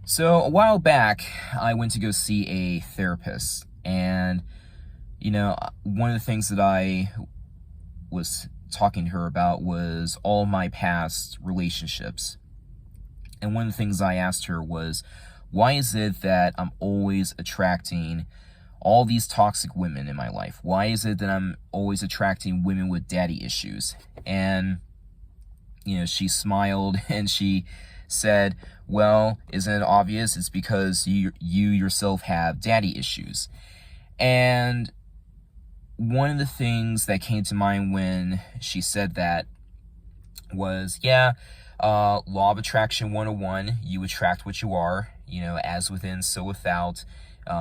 So a while back, I went to go see a therapist, and one of the things that I was talking to her about was all my past relationships. And one of the things I asked her was, why is it that I'm always attracting all these toxic women in my life? Why is it that I'm always attracting women with daddy issues? And she smiled and she said, well, isn't it obvious? It's because you yourself have daddy issues. And one of the things that came to mind when she said that was, law of attraction 101, you attract what you are, as within, so without.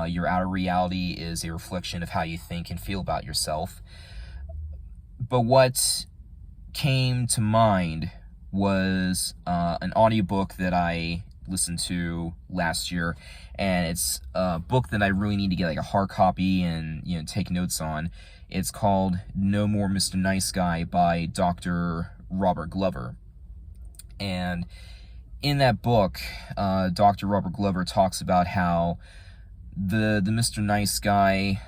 Your outer reality is a reflection of how you think and feel about yourself. But what came to mind was an audiobook that I listened to last year, and it's a book that I really need to get like a hard copy and take notes on. It's called No More Mr. Nice Guy by Dr. Robert Glover. And in that book, Dr. Robert Glover talks about how the Mr. Nice Guy,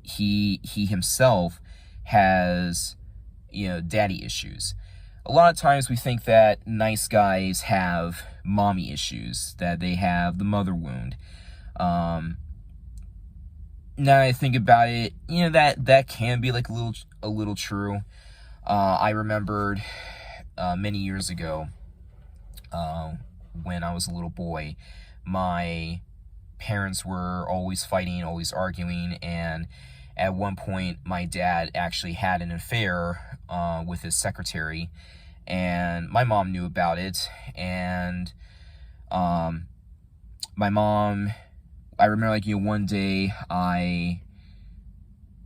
he himself has daddy issues. A lot of times we think that nice guys have mommy issues, that they have the mother wound. Now that I think about it, that can be like a little true. I remembered many years ago, when I was a little boy, my parents were always fighting, always arguing, and at one point my dad actually had an affair with his secretary, and my mom knew about it. And my mom, I remember one day I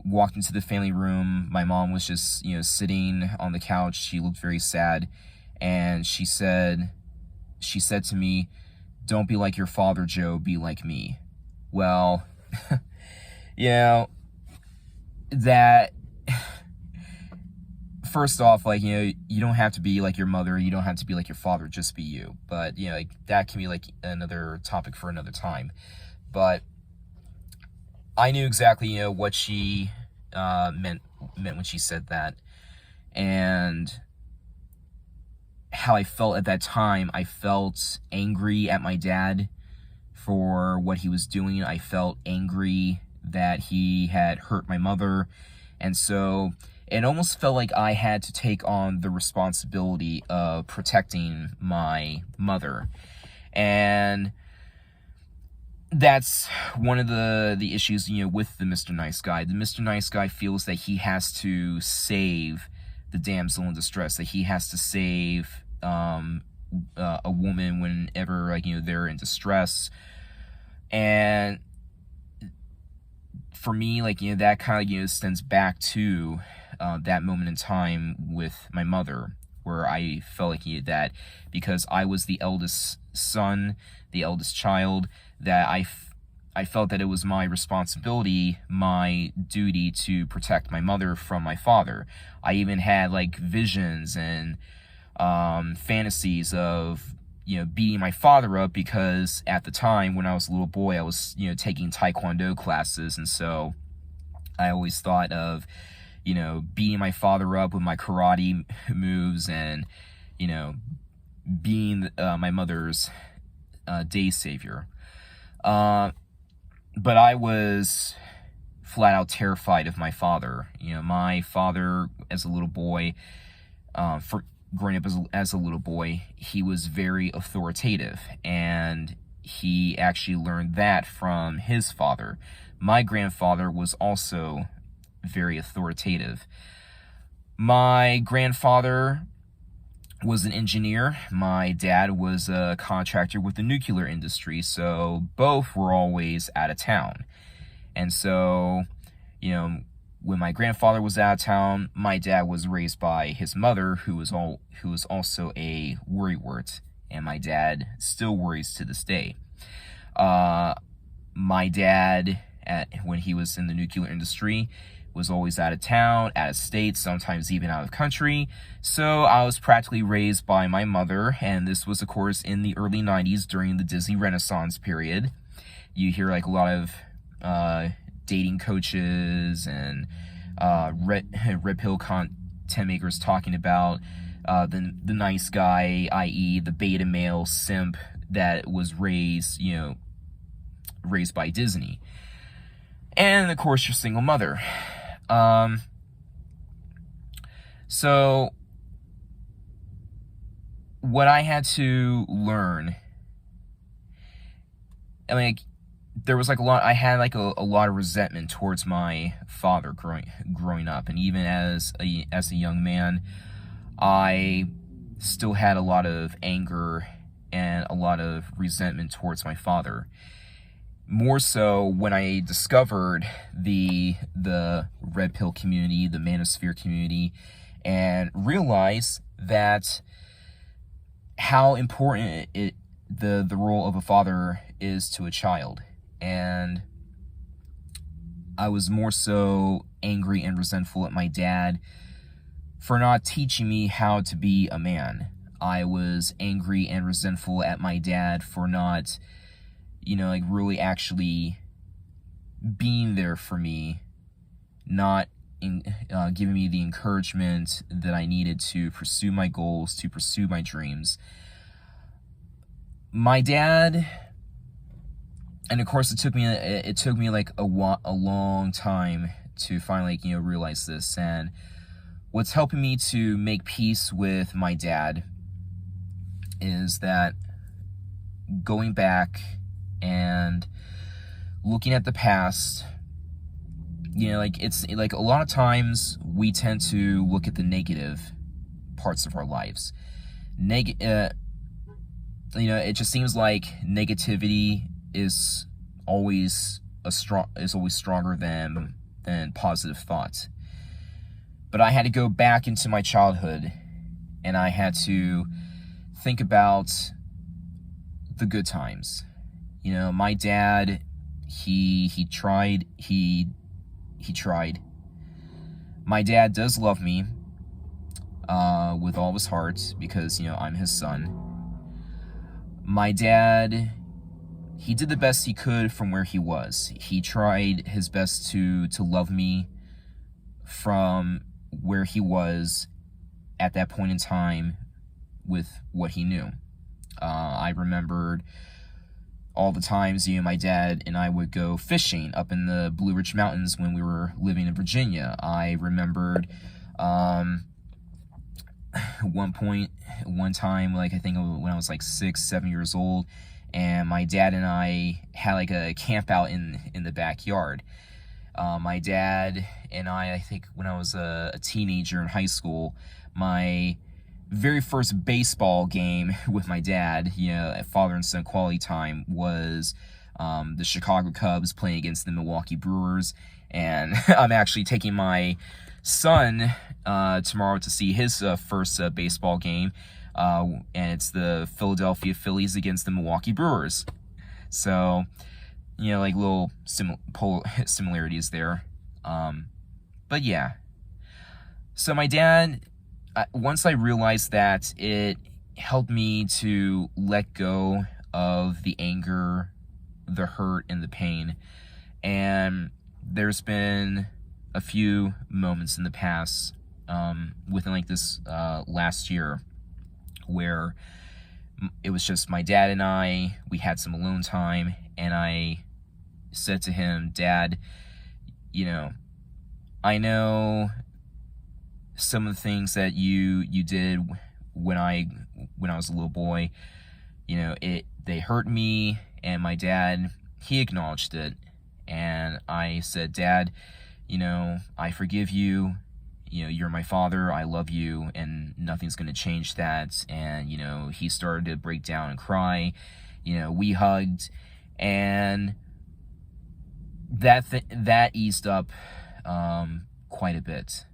walked into the family room. My mom was just sitting on the couch. She looked very sad, and she said to me, "Don't be like your father, Joe, be like me." Well, that, first off, you don't have to be like your mother, you don't have to be like your father, just be you. But that can be like another topic for another time. But I knew exactly what she meant when she said that, and how I felt at that time. I felt angry at my dad for what he was doing. I felt angry that he had hurt my mother, and so it almost felt like I had to take on the responsibility of protecting my mother. And that's one of the issues with the Mr. Nice Guy. The Mr. Nice Guy feels that he has to save the damsel in distress, that he has to save a woman whenever they're in distress. And for me, that kind of stems back to that moment in time with my mother, where I felt that because I was the eldest son, the eldest child, that I felt that it was my responsibility, my duty to protect my mother from my father. I even had visions and fantasies of beating my father up, because at the time when I was a little boy, I was taking taekwondo classes, and so I always thought of beating my father up with my karate moves, and being my mother's day savior. But I was flat out terrified of my father. My father, as a little boy, for growing up as a little boy, he was very authoritative, and he actually learned that from his father. My grandfather was also very authoritative. My grandfather was an engineer. My dad was a contractor with the nuclear industry, so both were always out of town. And so, when my grandfather was out of town, my dad was raised by his mother, who was also a worrywart, and my dad still worries to this day. My dad, when he was in the nuclear industry, was always out of town, out of state, sometimes even out of country. So I was practically raised by my mother, and this was, of course, in the early 90s during the Disney Renaissance period. You hear like a lot of dating coaches and red pill content makers talking about the nice guy, i.e. the beta male simp that was raised by Disney. And of course your single mother. So what I had to learn, there was like I had like a lot of resentment towards my father growing up, and even as a young man, I still had a lot of anger and a lot of resentment towards my father. More so when I discovered the red pill community, the manosphere community, and realized that how important the role of a father is to a child. And I was more so angry and resentful at my dad for not teaching me how to be a man. I was angry and resentful at my dad for not, really actually being there for me, not giving me the encouragement that I needed to pursue my goals, to pursue my dreams. My dad, and of course it took me like a long time to finally realize this, and what's helping me to make peace with my dad is that going back and looking at the past, it's like a lot of times we tend to look at the negative parts of our lives. It just seems like negativity is always stronger than positive thought. But I had to go back into my childhood, and I had to think about the good times. My dad, he tried. My dad does love me with all of his heart because, I'm his son. My dad, he did the best he could from where he was. He tried his best to love me from where he was at that point in time with what he knew. I remembered all the times, my dad and I would go fishing up in the Blue Ridge Mountains when we were living in Virginia. I remembered one time, I think when I was 6-7 years old, and my dad and I had a camp out in the backyard. My dad and I think when I was a teenager in high school, my very first baseball game with my dad, father and son quality time, was the Chicago Cubs playing against the Milwaukee Brewers. And I'm actually taking my son tomorrow to see his first baseball game, and it's the Philadelphia Phillies against the Milwaukee Brewers. So, little similarities there. But yeah. So my dad, once I realized that, it helped me to let go of the anger, the hurt, and the pain. And there's been a few moments in the past, within this last year, where it was just my dad and I. We had some alone time, and I said to him, "Dad, I know some of the things that you did when I was a little boy, they hurt me." And my dad, he acknowledged it. And I said, "Dad, I forgive you. You're my father. I love you, and nothing's going to change that." And, he started to break down and cry. We hugged, and that eased up quite a bit.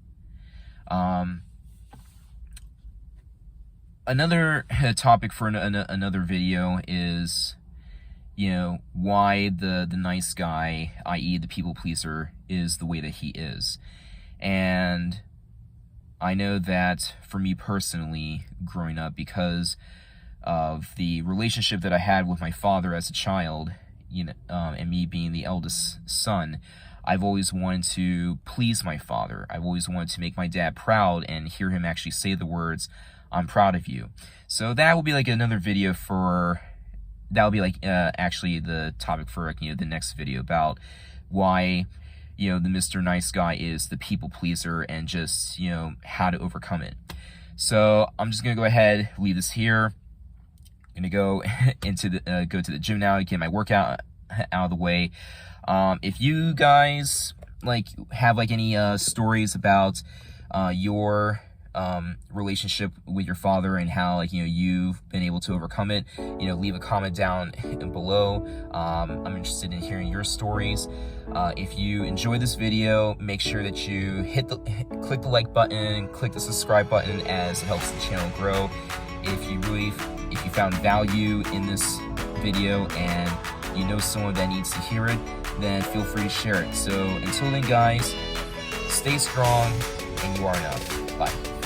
Another topic for another video is, you know, why the nice guy, i.e. the people pleaser, is the way that he is. And I know that for me personally, growing up, because of the relationship that I had with my father as a child, you know, and me being the eldest son, I've always wanted to please my father. I've always wanted to make my dad proud and hear him actually say the words, "I'm proud of you." So that will be like another video for, that will be like actually the topic for, you know, the next video about why, you know, the Mr. Nice Guy is the people pleaser and just, you know, how to overcome it. So I'm just gonna go ahead, leave this here. I'm gonna go into the go to the gym now to get my workout out of the way. If you guys like have like any stories about your relationship with your father and how, like, you know, you've been able to overcome it, you know, leave a comment down below. I'm interested in hearing your stories. If you enjoyed this video, make sure that you click the like button, click the subscribe button, as it helps the channel grow. If you found value in this video and you know someone that needs to hear it, then feel free to share it. So until then, guys, stay strong and you are enough. Bye.